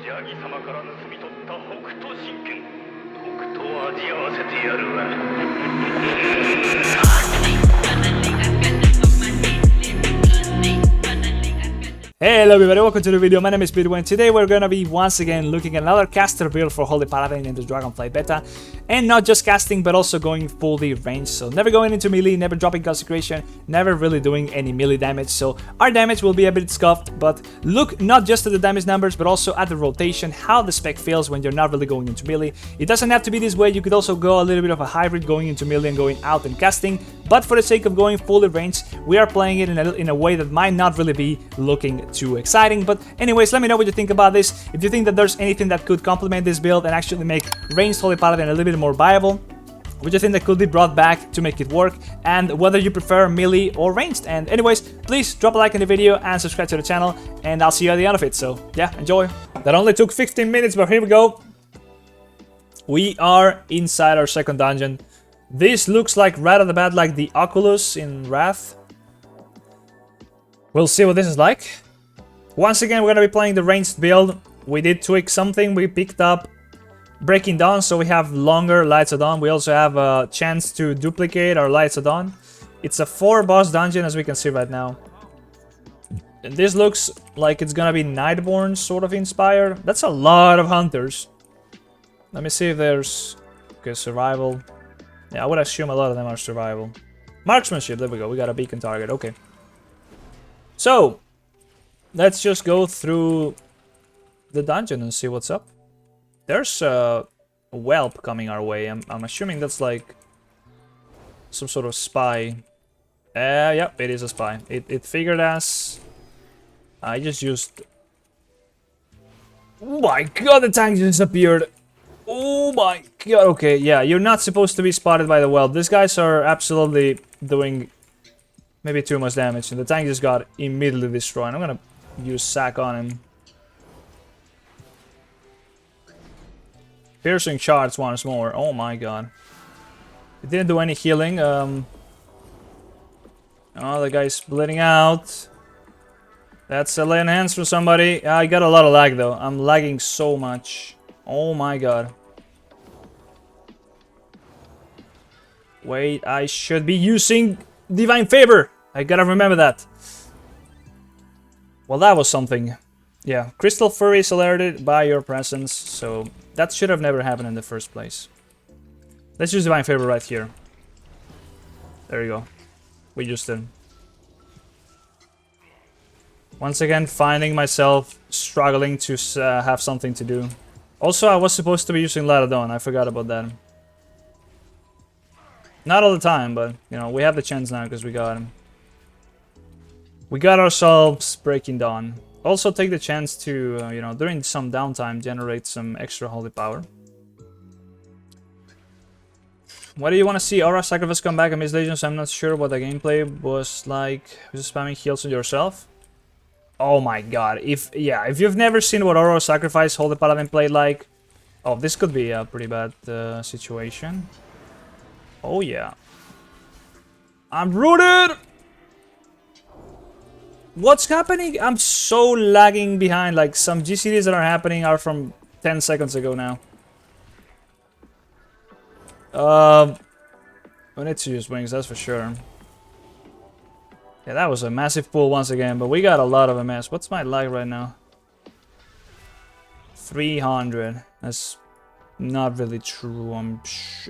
ジャギ様から盗み取った北斗神拳、とくと味合わせてやるわ。Hey, hello everybody, welcome to the video. My name is Bidwin. Today we're gonna be once again looking at another caster build for Holy Paladin in the Dragonflight beta. And not just casting, but also going fully ranged. So never going into melee, never dropping consecration, never really doing any melee damage. So our damage will be a bit scuffed, but look not just at the damage numbers, but also at the rotation, how the spec feels when you're not really going into melee. It doesn't have to be this way, you could also go a little bit of a hybrid going into melee and going out and casting. But for the sake of going fully ranged, we are playing it in a way that might not really be looking too exciting. But anyways, let me know what you think about this. If you think that there's anything that could complement this build and actually make ranged Holy Paladin a little bit more viable, what you think that could be brought back to make it work, and whether you prefer melee or ranged. And anyways, please drop a like in the video and subscribe to the channel, and I'll see you at the end of it. So yeah, enjoy. That only took 15 minutes, but here we go. We are inside our second dungeon. This looks like right off the bat like the Oculus in Wrath. We'll see what this is like. Once again, we're gonna be playing the ranged build. We did tweak something. We picked up Breaking Dawn, so we have longer Lights of Dawn. We also have a chance to duplicate our Lights of Dawn. It's a 4-boss dungeon, as we can see right now. And this looks like it's gonna be Nightborn sort of inspired. That's a lot of hunters. Let me see if there's... Okay, survival. Yeah, I would assume a lot of them are survival. Marksmanship, there we go. We got a beacon target, okay. So, let's just go through the dungeon and see what's up. There's a whelp coming our way. I'm assuming that's like some sort of spy. Yep, it is a spy. It figured us. I just used... Oh my god, the tank just disappeared. Oh my god, okay, yeah, you're not supposed to be spotted by the whelp. These guys are absolutely doing maybe too much damage, and the tank just got immediately destroyed. I'm gonna use sack on him. Piercing shards once more. Oh my god. It didn't do any healing. Oh, the guy's bleeding out. That's a lay on hands for somebody. I got a lot of lag though. I'm lagging so much. Oh my god. Wait, I should be using Divine Favor. I gotta remember that. Well, that was something. Yeah, Crystal Fury is alerted by your presence, so that should have never happened in the first place. Let's use Divine Favor right here. There you go. We used it. Once again, finding myself struggling to have something to do. Also, I was supposed to be using Light of Dawn. I forgot about that. Not all the time, but, you know, we have the chance now because we got him. We got ourselves Breaking Dawn. Also take the chance to, you know, during some downtime, generate some extra holy power. What do you want to see? Aura Sacrifice come back amidst Legions. I'm not sure what the gameplay was like. Was spamming heals on yourself? Oh my god. If you've never seen what Aura Sacrifice Holy Paladin played like... Oh, this could be a pretty bad situation. Oh yeah. I'm rooted! What's happening? I'm so lagging behind. Like, some GCDs that are happening are from 10 seconds ago now. We need to use wings, that's for sure. Yeah, that was a massive pull once again, but we got a lot of MS. What's my lag right now? 300. That's not really true, I'm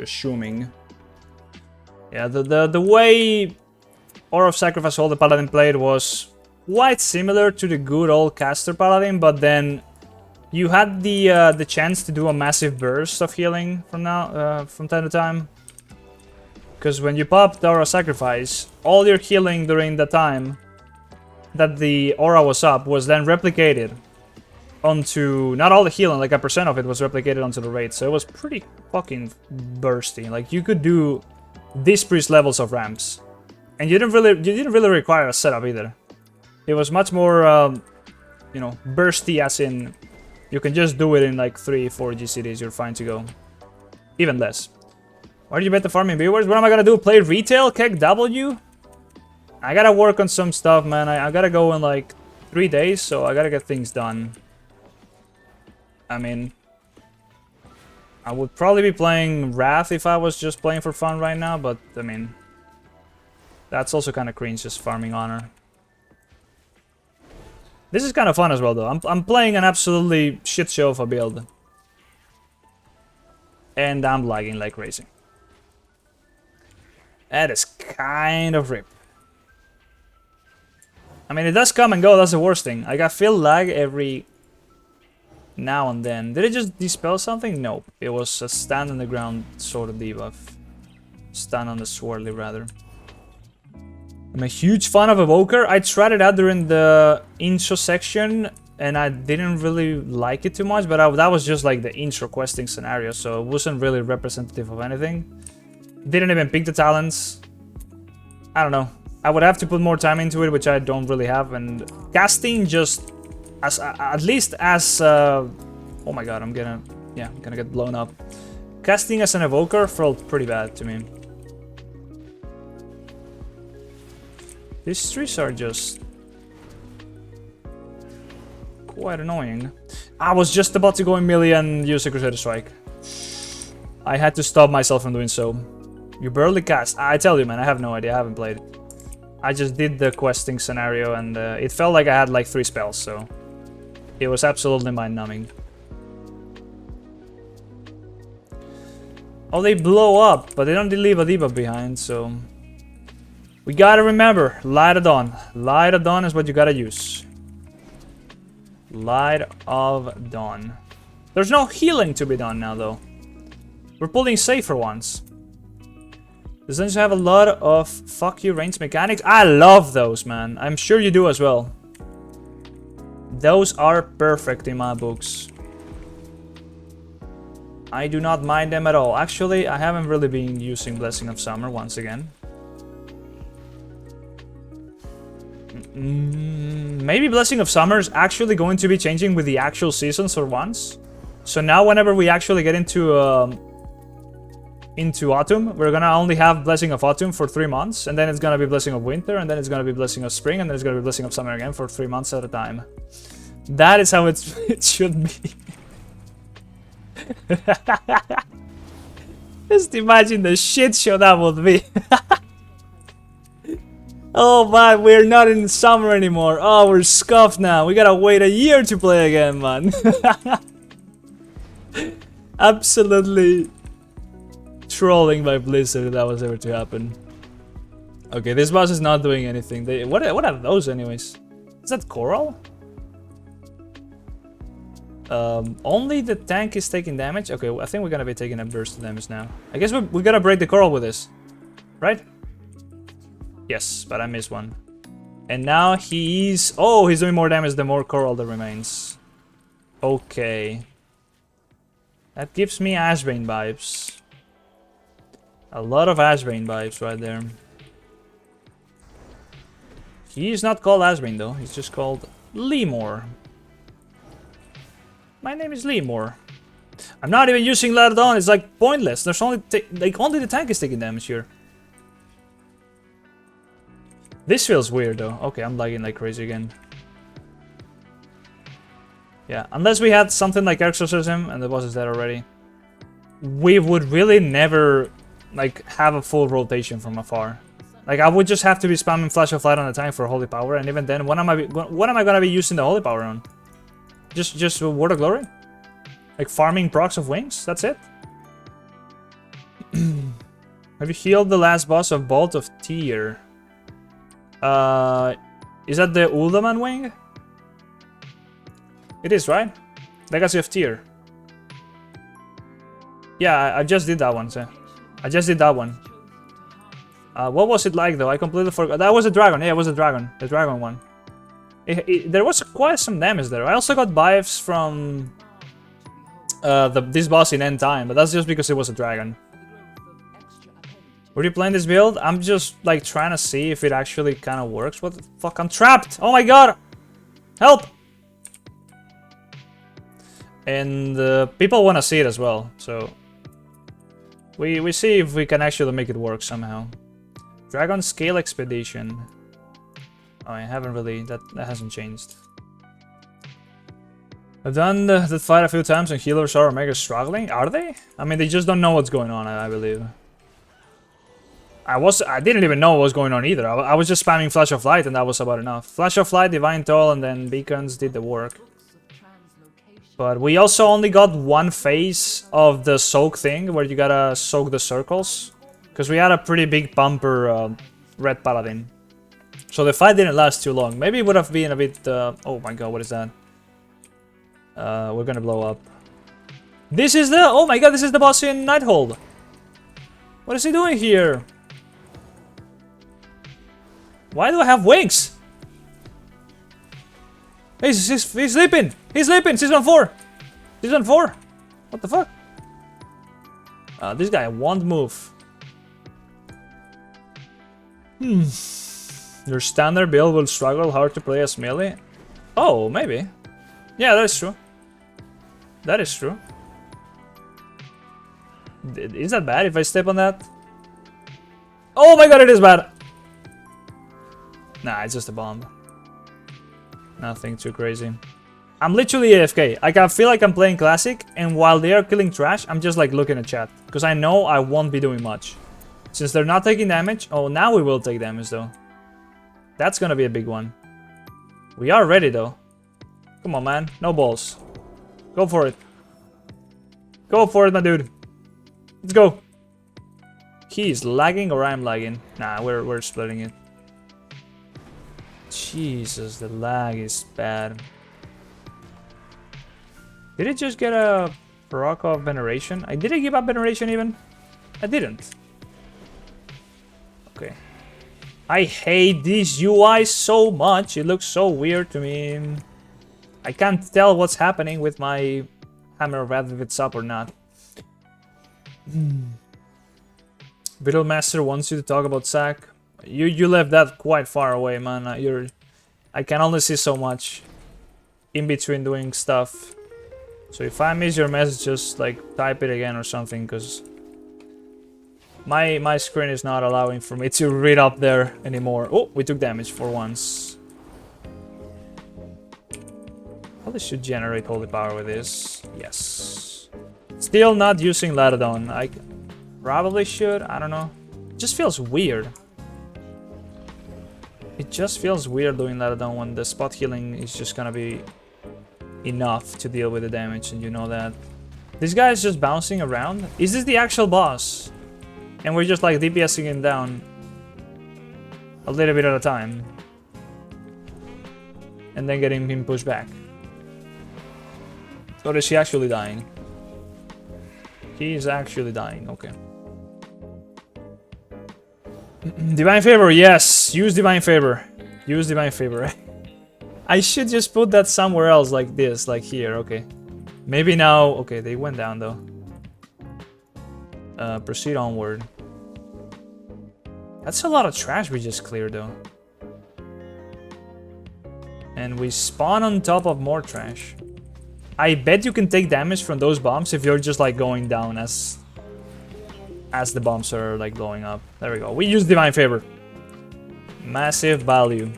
assuming. Yeah, the way Aura of Sacrifice Holy Paladin played was quite similar to the good old caster Paladin, but then you had the chance to do a massive burst of healing from time to time. Because when you popped Aura Sacrifice, all your healing during the time that the aura was up was then replicated onto... Not all the healing, like a percent of it was replicated onto the raid, so it was pretty fucking bursty. Like, you could do these priest levels of ramps, and you didn't really require a setup either. It was much more, you know, bursty, as in you can just do it in like 3-4 GCDs, you're fine to go. Even less. Why do you bet the farming viewers? What am I gonna do? Play retail? Keg W? I gotta work on some stuff, man. I gotta go in like 3 days, so I gotta get things done. I mean, I would probably be playing Wrath if I was just playing for fun right now, but I mean, that's also kind of cringe, just farming honor. This is kind of fun as well, though. I'm playing an absolutely shit show of a build. And I'm lagging like crazy. That is kind of rip. I mean, it does come and go, that's the worst thing. Like, I feel lag every now and then. Did it just dispel something? Nope. It was a stand on the ground sort of debuff. Stand on the swirly, rather. I'm a huge fan of Evoker. I tried it out during the intro section, and I didn't really like it too much, but that was just like the intro questing scenario, so it wasn't really representative of anything. Didn't even pick the talents. I don't know. I would have to put more time into it, which I don't really have, and casting just as at least as oh my god, I'm gonna get blown up. Casting as an Evoker felt pretty bad to me. These trees are just quite annoying. I was just about to go in melee and use a Crusader Strike. I had to stop myself from doing so. You barely cast. I tell you, man, I have no idea. I haven't played. I just did the questing scenario, and it felt like I had like 3 spells, so it was absolutely mind-numbing. Oh, they blow up, but they don't leave a debuff behind, so we gotta remember, Light of Dawn. Light of Dawn is what you gotta use. Light of Dawn. There's no healing to be done now, though. We're pulling safe for once. This dungeon have a lot of fuck you range mechanics. I love those, man. I'm sure you do as well. Those are perfect in my books. I do not mind them at all. Actually, I haven't really been using Blessing of Summer once again. Maybe Blessing of Summer is actually going to be changing with the actual seasons for once. So now whenever we actually get into Autumn, we're gonna only have Blessing of Autumn for 3 months, and then it's gonna be Blessing of Winter, and then it's gonna be Blessing of Spring, and then it's gonna be Blessing of Summer again for 3 months at a time. That is how it should be. Just imagine the shit show that would be. Oh man, we're not in summer anymore. Oh, we're scuffed now. We gotta wait a year to play again, man. Absolutely trolling by Blizzard if that was ever to happen. Okay, this boss is not doing anything. What are those anyways? Is that coral? Only the tank is taking damage? Okay, I think we're gonna be taking a burst of damage now. I guess we gotta break the coral with this. Right? Yes, but I missed one. And now he's... Oh, he's doing more damage the more coral that remains. Okay. That gives me Ashbane vibes. A lot of Ashbane vibes right there. He's not called Ashbane though, he's just called Lemur. My name is Lemur. I'm not even using Light of Dawn, it's like pointless. There's only only the tank is taking damage here. This feels weird though. Okay, I'm lagging like crazy again. Yeah, unless we had something like Exorcism and the boss is dead already, we would really never like have a full rotation from afar. Like I would just have to be spamming Flash of Light on the tank for Holy Power, and even then, what am I gonna be using the Holy Power on? Just Word of Glory? Like farming procs of wings? That's it? Have you healed the last boss of Bolt of Tyr? Is that the Uldaman wing? It is, right? Legacy of Tyr. Yeah, I just did that one, so. I just did that one. What was it like though? I completely forgot. That was a dragon. Yeah, it was a dragon. The dragon one. There was quite some damage there. I also got vibes from this boss in End Time, but that's just because it was a dragon. Were you playing this build? I'm just like trying to see if it actually kind of works. What the fuck? I'm trapped! Oh my god! Help! And people want to see it as well, so we see if we can actually make it work somehow. Dragon Scale Expedition. Oh, I haven't really... That hasn't changed. I've done that fight a few times and healers are mega struggling. Are they? I mean, they just don't know what's going on, I believe. I didn't even know what was going on either. I was just spamming Flash of Light and that was about enough. Flash of Light, Divine Toll, and then Beacons did the work. But we also only got one phase of the soak thing, where you gotta soak the circles. Because we had a pretty big bumper red Paladin. So the fight didn't last too long. Maybe it would have been a bit... oh my god, what is that? We're gonna blow up. This is the... Oh my god, this is the boss in Nighthold. What is he doing here? Why do I have wings? He's sleeping! He's sleeping! Season 4! Season 4! What the fuck? This guy won't move. Your standard build will struggle hard to play as melee? Oh, maybe. Yeah, that is true. That is true. Is that bad if I step on that? Oh my god, it is bad! Nah, it's just a bomb. Nothing too crazy. I'm literally AFK. I can feel like I'm playing Classic, and while they are killing trash, I'm just like looking at chat. Because I know I won't be doing much. Since they're not taking damage... Oh, now we will take damage though. That's gonna be a big one. We are ready though. Come on, man. No balls. Go for it. Go for it, my dude. Let's go. He's lagging or I'm lagging? Nah, we're splitting it. Jesus, the lag is bad. Did it just get a proc of Veneration? Did I give up Veneration even? I didn't. Okay. I hate this UI so much. It looks so weird to me. I can't tell what's happening with my Hammer of Wrath if it's up or not. Master wants you to talk about Sack. You left that quite far away, man. I can only see so much in between doing stuff. So if I miss your message, just like type it again or something, because my screen is not allowing for me to read up there anymore. Oh, we took damage for once. Probably should generate holy power with this. Yes. Still not using Ladodon. I probably should. I don't know. It just feels weird. It just feels weird doing Ladodon when the spot healing is just gonna be enough to deal with the damage, and you know that. This guy is just bouncing around. Is this the actual boss? And we're just like DPSing him down a little bit at a time. And then getting him pushed back. Or is he actually dying? He is actually dying, okay. Divine Favor, yes! Use Divine Favor. Use Divine Favor. I should just put that somewhere else like this, like here, okay. Maybe now... Okay, they went down though. Proceed onward. That's a lot of trash we just cleared though. And we spawn on top of more trash. I bet you can take damage from those bombs if you're just like going down as the bombs are like blowing up. There we go. We use Divine Favor. Massive value.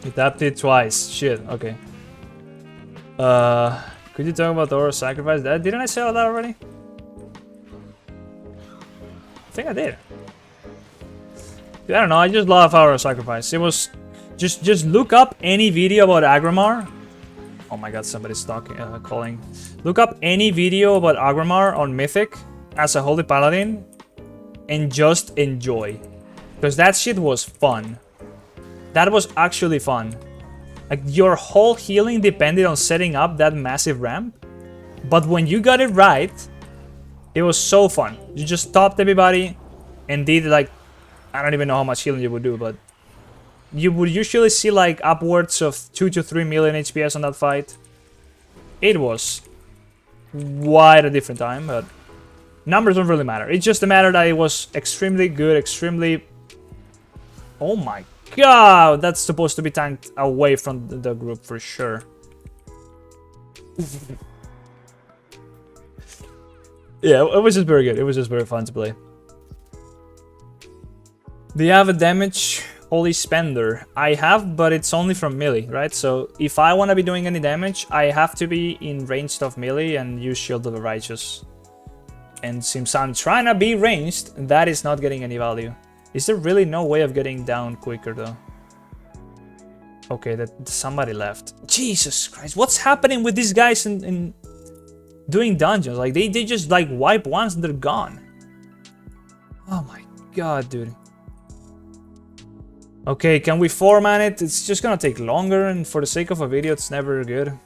You tapped it twice. Shit, okay. Could you talk about the Aura Sacrifice? Didn't I say all that already? I think I did. I don't know, I just love Aura Sacrifice. It was... Just look up any video about Agramar. Oh my god, somebody's talking, calling. Look up any video about Agramar on Mythic as a Holy Paladin and just enjoy. Because that shit was fun. That was actually fun. Like, your whole healing depended on setting up that massive ramp. But when you got it right, it was so fun. You just stopped everybody and did like... I don't even know how much healing you would do, but... You would usually see like upwards of 2 to 3 million HPS on that fight. It was quite a different time, but numbers don't really matter. It's just a matter that it was extremely good, extremely... Oh my god, that's supposed to be tanked away from the group for sure. Yeah, it was just very good. It was just very fun to play. Do you have a damage Holy Spender. I have, but it's only from melee, right? So if I want to be doing any damage, I have to be in range of melee and use Shield of the Righteous. And since I'm trying to be ranged, that is not getting any value. Is there really no way of getting down quicker though? Okay, that somebody left. Jesus Christ, what's happening with these guys in doing dungeons? Like they just like wipe once and they're gone. Oh my god, dude. Okay, can we 4-man it? It's just gonna take longer, and for the sake of a video, it's never good.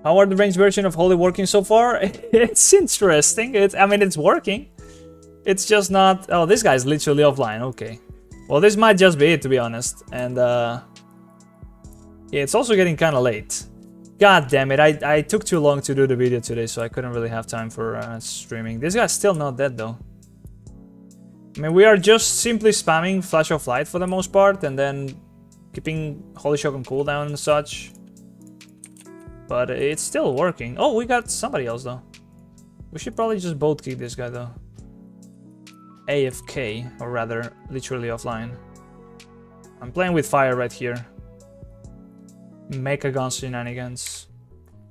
How are the ranged version of Holy working so far? It's interesting. I mean, it's working. It's just not... Oh, this guy's literally offline. Okay. Well, this might just be it, to be honest. And, yeah, it's also getting kind of late. God damn it. I took too long to do the video today, so I couldn't really have time for streaming. This guy's still not dead, though. I mean, we are just simply spamming Flash of Light for the most part, and then keeping Holy Shock on cooldown and such. But it's still working. Oh, we got somebody else, though. We should probably just both kick this guy, though. AFK, or rather, literally offline. I'm playing with fire right here. Mecha gun shenanigans.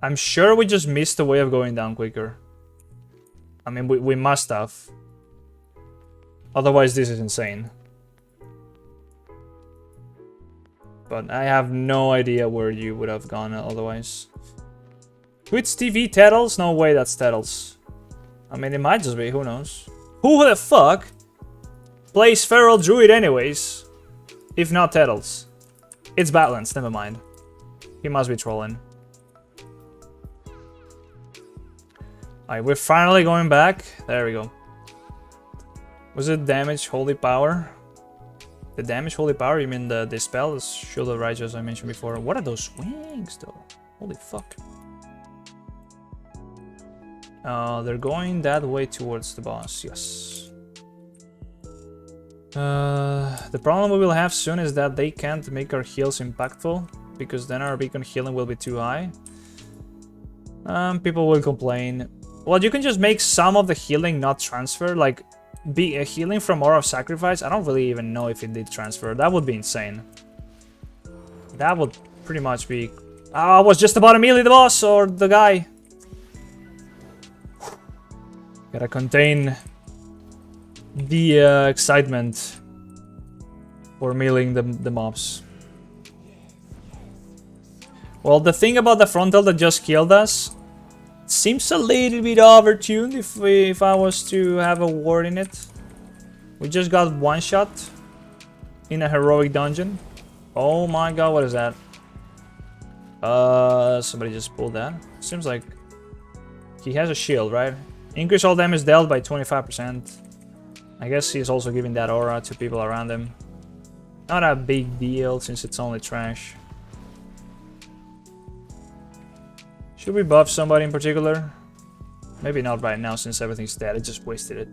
I'm sure we just missed a way of going down quicker. I mean, we must have. Otherwise, this is insane. But I have no idea where you would have gone otherwise. Twitch TV Tettles? No way that's Tettles. I mean, it might just be, who knows? Who the fuck plays Feral Druid anyways? If not Tettles. It's Badlands, never mind. He must be trolling. Alright, we're finally going back. There we go. Was it damage, holy power? The damage, holy power? You mean the spell? Is Shield of Righteous I mentioned before. What are those wings though? Holy fuck. They're going that way towards the boss, yes. The problem we will have soon is that they can't make our heals impactful, because then our beacon healing will be too high. People will complain. Well, you can just make some of the healing not transfer, like be a healing from Aura of Sacrifice. I don't really even know if it did transfer. That would be insane. That would pretty much be... I was just about to melee the boss or the guy. Gotta contain the excitement for meleeing the mobs. Well, the thing about the frontal that just killed us seems a little bit overtuned if I was to have a word in it. We just got one shot in a heroic dungeon. Oh my god, what is that? Somebody just pulled that. Seems like he has a shield, right? Increase all damage dealt by 25%. I guess he's also giving that aura to people around him. Not a big deal since it's only trash. Should we buff somebody in particular? Maybe not right now since everything's dead. I just wasted it.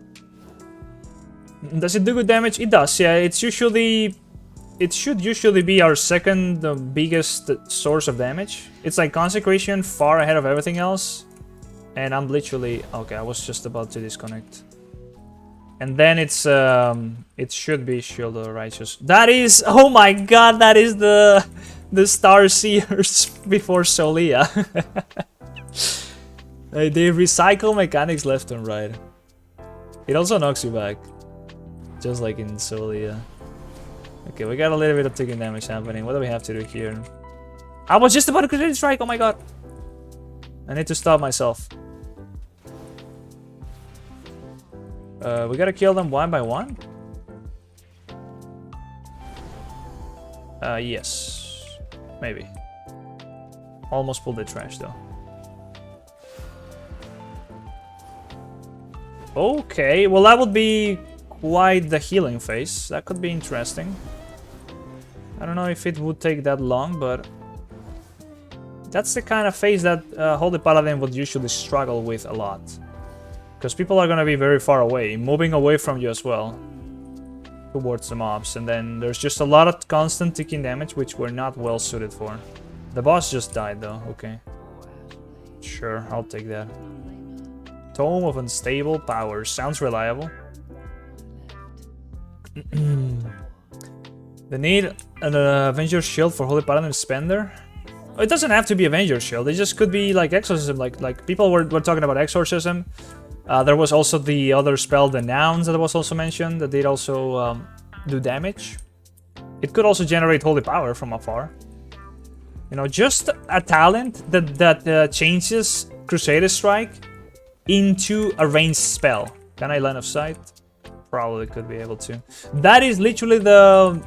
Does it do good damage? It does, yeah. It's usually... It should usually be our second biggest source of damage. It's like Consecration far ahead of everything else. And I'm literally... Okay, I was just about to disconnect. And then it's... it should be Shield of Righteous. That is... Oh my god, that is the Star Seers before Solia. They recycle mechanics left and right. It also knocks you back. Just like in Solia. Okay, we got a little bit of taking damage happening. What do we have to do here? I was just about to Crusader Strike, oh my god. I need to stop myself. We gotta kill them one by one? Yes. Maybe. Almost pulled the trash though. Okay, well that would be quite the healing phase. That could be interesting. I don't know if it would take that long, but that's the kind of phase that Holy Paladin would usually struggle with a lot. Because people are gonna be very far away, moving away from you as well. Towards the mobs, and then there's just a lot of constant ticking damage, which we're not well suited for. The boss just died though, okay. Sure, I'll take that. Tome of Unstable Powers, sounds reliable. They need an Avenger Shield for Holy Paladin Spender. Oh, it doesn't have to be Avenger Shield. It just could be like Exorcism. Like people were talking about Exorcism. There was also the other spell, the Nouns, that was also mentioned. That did also do damage. It could also generate Holy Power from afar. You know, just a talent that changes Crusader Strike into a ranged spell. Can I line of sight? Probably could be able to. That is literally the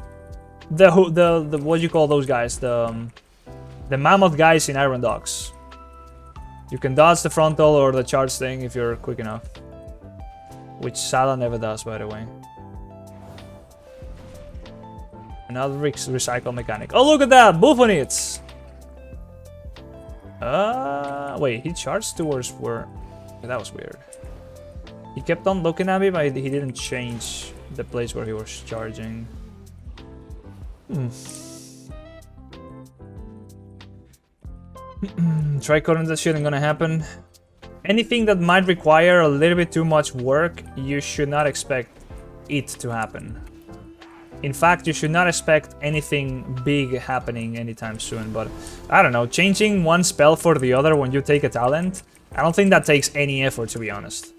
what do you call those guys? The mammoth guys in Iron Dogs. You can dodge the frontal or the charge thing if you're quick enough. Which Sala never does, by the way. Another recycle mechanic. Oh, look at that! Buffonits! Wait, he charged towards where... That was weird. He kept on looking at me, but he didn't change the place where he was charging. Try coding that shit ain't gonna happen. Anything that might require a little bit too much work, you should not expect it to happen. In fact, you should not expect anything big happening anytime soon, but I don't know, changing one spell for the other when you take a talent, I don't think that takes any effort, to be honest.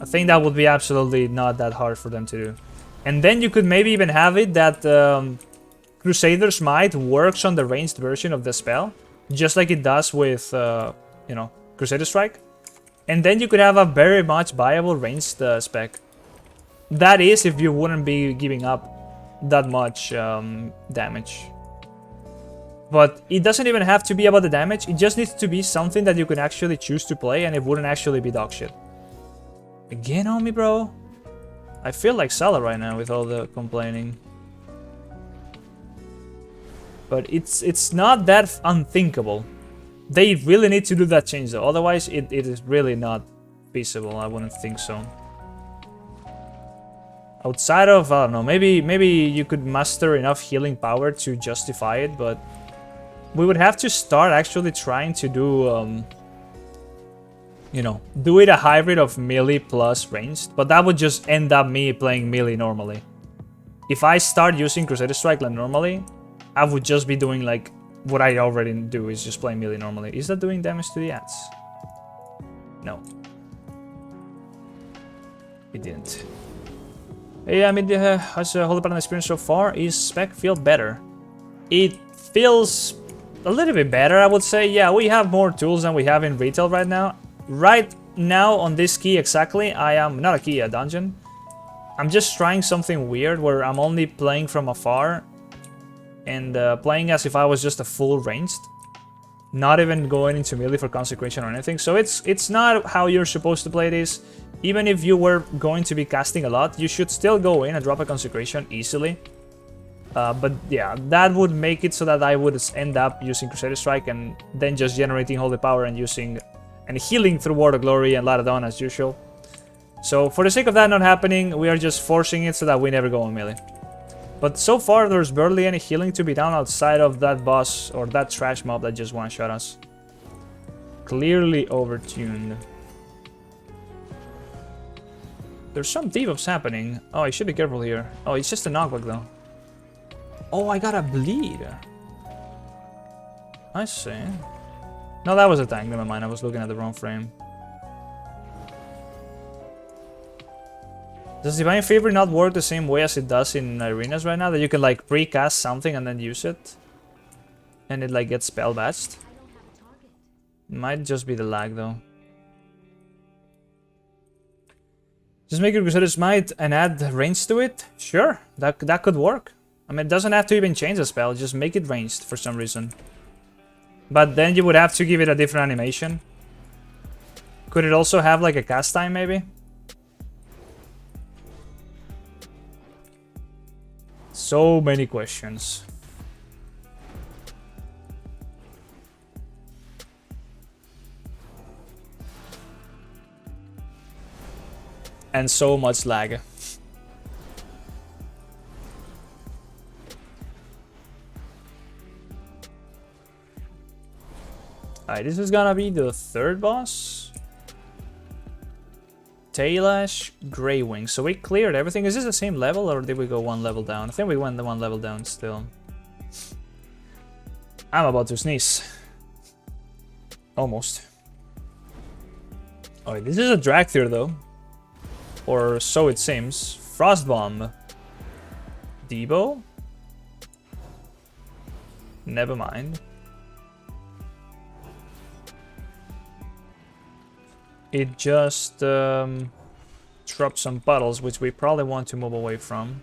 I think that would be absolutely not that hard for them to do. And then you could maybe even have it that Crusader's Might works on the ranged version of the spell, just like it does with, you know, Crusader Strike. And then you could have a very much viable ranged spec. That is if you wouldn't be giving up that much damage. But it doesn't even have to be about the damage, it just needs to be something that you can actually choose to play and it wouldn't actually be dog shit. Again on me, bro? I feel like Salah right now with all the complaining. But it's not that unthinkable. They really need to do that change though, otherwise it is really not feasible, I wouldn't think so. Outside of, I don't know, maybe you could muster enough healing power to justify it, but we would have to start actually trying to do, you know, do it a hybrid of melee plus ranged, but that would just end up me playing melee normally. If I start using Crusader Strike like normally, I would just be doing like what I already do, is just playing melee normally. Is that doing damage to the ants? No. It didn't. Yeah, I mean, how's the Holy Paladin experience so far? Is spec feel better? It feels a little bit better, I would say. Yeah, we have more tools than we have in retail right now. Right now, on this key exactly, I am... Not a key, a dungeon. I'm just trying something weird where I'm only playing from afar and playing as if I was just a full ranged. Not even going into melee for consecration or anything. So it's not how you're supposed to play this. Even if you were going to be casting a lot, you should still go in and drop a consecration easily. But yeah, that would make it so that I would end up using Crusader Strike and then just generating Holy Power and using and healing through Word of Glory and Paladin as usual. So for the sake of that not happening, we are just forcing it so that we never go on melee. But so far, there's barely any healing to be done outside of that boss or that trash mob that just one-shot us. Clearly overtuned. There's some debuffs happening. Oh, I should be careful here. Oh, it's just a knockback though. Oh, I gotta bleed. I see. No, that was a tank. Never mind. I was looking at the wrong frame. Does Divine Favor not work the same way as it does in arenas right now? That you can like pre-cast something and then use it? And it like gets spell batched? Might just be the lag though. Just make it Crusader's Might and add range to it? Sure, that could work. I mean, it doesn't have to even change the spell, just make it ranged for some reason. But then you would have to give it a different animation. Could it also have like a cast time maybe? So many questions. And so much lag. Alright, this is gonna be the third boss. Taillash, Grey Wing. So we cleared everything. Is this the same level or did we go one level down? I think we went the one level down still. I'm about to sneeze. Almost. Oh, this is a Dractyr though. Or so it seems. Frostbomb. Debo? Never mind. It just drops some puddles, which we probably want to move away from.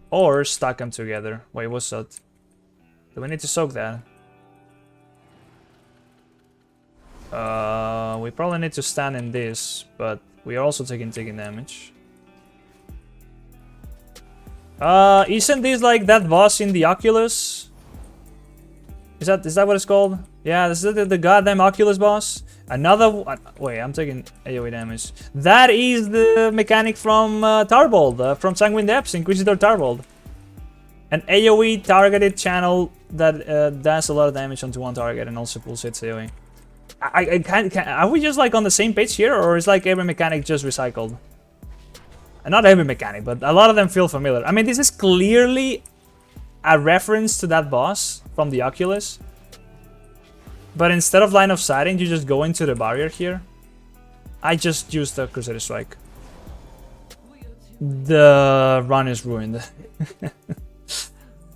Or stack them together. Wait, what's that? Do we need to soak that? We probably need to stand in this, but we are also taking damage. Isn't this like that boss in the Oculus? Is that what it's called? Yeah, this is the goddamn Oculus boss. Another wait, I'm taking AoE damage. That is the mechanic from Tarbold, from Sanguine Depths, Inquisitor Tarbold. An AoE targeted channel that does a lot of damage onto one target and also pulls its AoE. I can't, are we just like on the same page here, or is like every mechanic just recycled? Not every mechanic, but a lot of them feel familiar. I mean, this is clearly a reference to that boss from the Oculus. But instead of line of sighting, you just go into the barrier here. I just used the Crusader Strike. The run is ruined.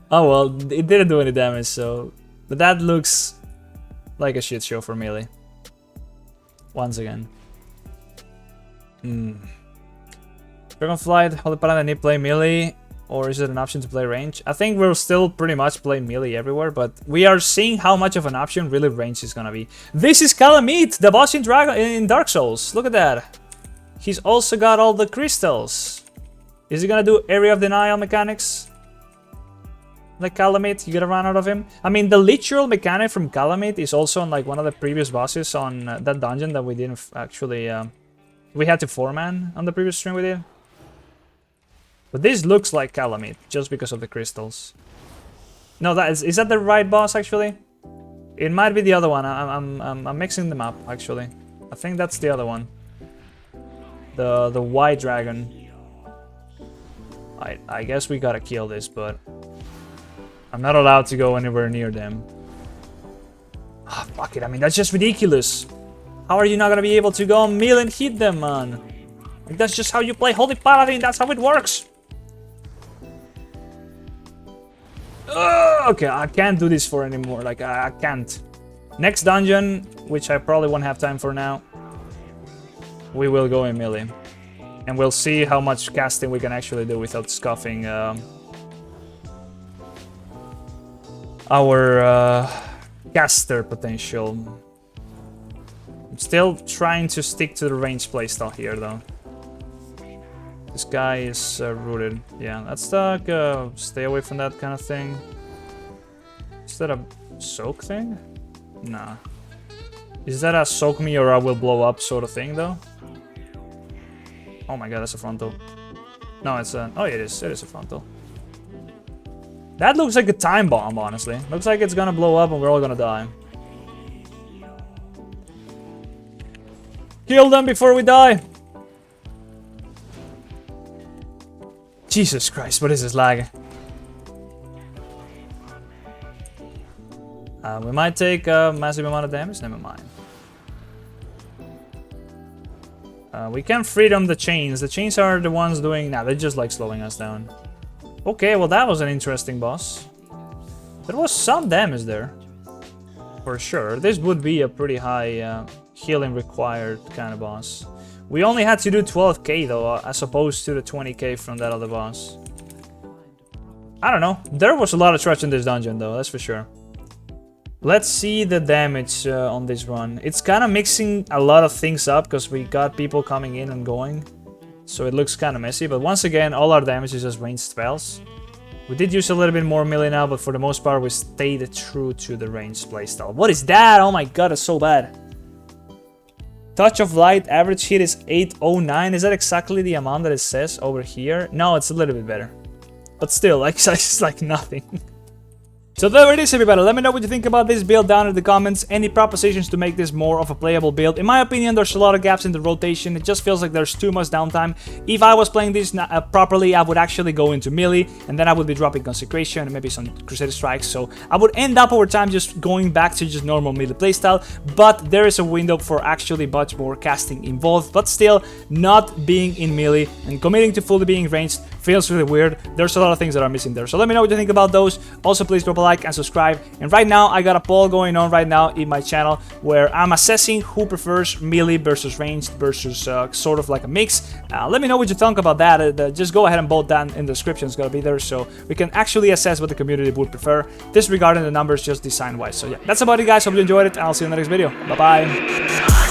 Oh well, it didn't do any damage, so... But that looks like a shit show for melee. Once again. Dragonflight, Holy Paladin, need play melee, or is it an option to play range? I think we'll still pretty much play melee everywhere, but we are seeing how much of an option really range is gonna be. This is Calamite, the boss in Dark Souls. Look at that. He's also got all the crystals. Is he gonna do Area of Denial mechanics? Like Calamite, you gotta run out of him. I mean, the literal mechanic from Calamite is also on like one of the previous bosses on that dungeon that we didn't actually... we had to 4-man on the previous stream we did. But this looks like Calamite, just because of the crystals. No, is that the right boss, actually? It might be the other one. I'm mixing them up, actually. I think that's the other one. The white dragon. I guess we gotta kill this, but... I'm not allowed to go anywhere near them. Ah, fuck it, I mean, that's just ridiculous. How are you not gonna be able to go and melee and hit them, man? Like, that's just how you play Holy Paladin, that's how it works! Okay, I can't do this for anymore, like, I can't. Next dungeon, which I probably won't have time for now, we will go in melee. And we'll see how much casting we can actually do without scuffing our caster potential. I'm still trying to stick to the range playstyle here, though. This guy is rooted. Yeah, let's stay away from that kind of thing. Is that a soak thing? Nah. Is that a soak me or I will blow up sort of thing, though? Oh my god, that's a frontal. No, it's a... Oh, it is. It is a frontal. That looks like a time bomb, honestly. Looks like it's gonna blow up and we're all gonna die. Kill them before we die! Jesus Christ, what is this lag? We might take a massive amount of damage, never mind. We can freedom the chains. The chains are the ones doing... Nah, they're just like slowing us down. Okay, well that was an interesting boss. There was some damage there. For sure. This would be a pretty high healing required kind of boss. We only had to do 12k though, as opposed to the 20k from that other boss. I don't know. There was a lot of trash in this dungeon though, that's for sure. Let's see the damage on this run. It's kind of mixing a lot of things up because we got people coming in and going. So it looks kind of messy, but once again, all our damage is just ranged spells. We did use a little bit more melee now, but for the most part, we stayed true to the ranged playstyle. What is that? Oh my god, it's so bad. Touch of Light, average hit is 809. Is that exactly the amount that it says over here? No, it's a little bit better. But still, like, it's like nothing. So there it is, everybody. Let me know what you think about this build down in the comments. Any propositions to make this more of a playable build? In my opinion, there's a lot of gaps in the rotation. It just feels like there's too much downtime. If I was playing this properly, I would actually go into melee, and then I would be dropping Consecration and maybe some Crusader Strikes. So I would end up over time just going back to just normal melee playstyle. But there is a window for actually much more casting involved. But still, not being in melee and committing to fully being ranged feels really weird. There's a lot of things that are missing there. So let me know what you think about those. Also, please drop a like and subscribe. And right now, I got a poll going on right now in my channel where I'm assessing who prefers melee versus ranged versus sort of like a mix. Let me know what you think about that. Just go ahead and vote down in the description. It's gonna be there so we can actually assess what the community would prefer, disregarding the numbers just design wise. So yeah, that's about it, guys. Hope you enjoyed it. I'll see you in the next video. Bye bye.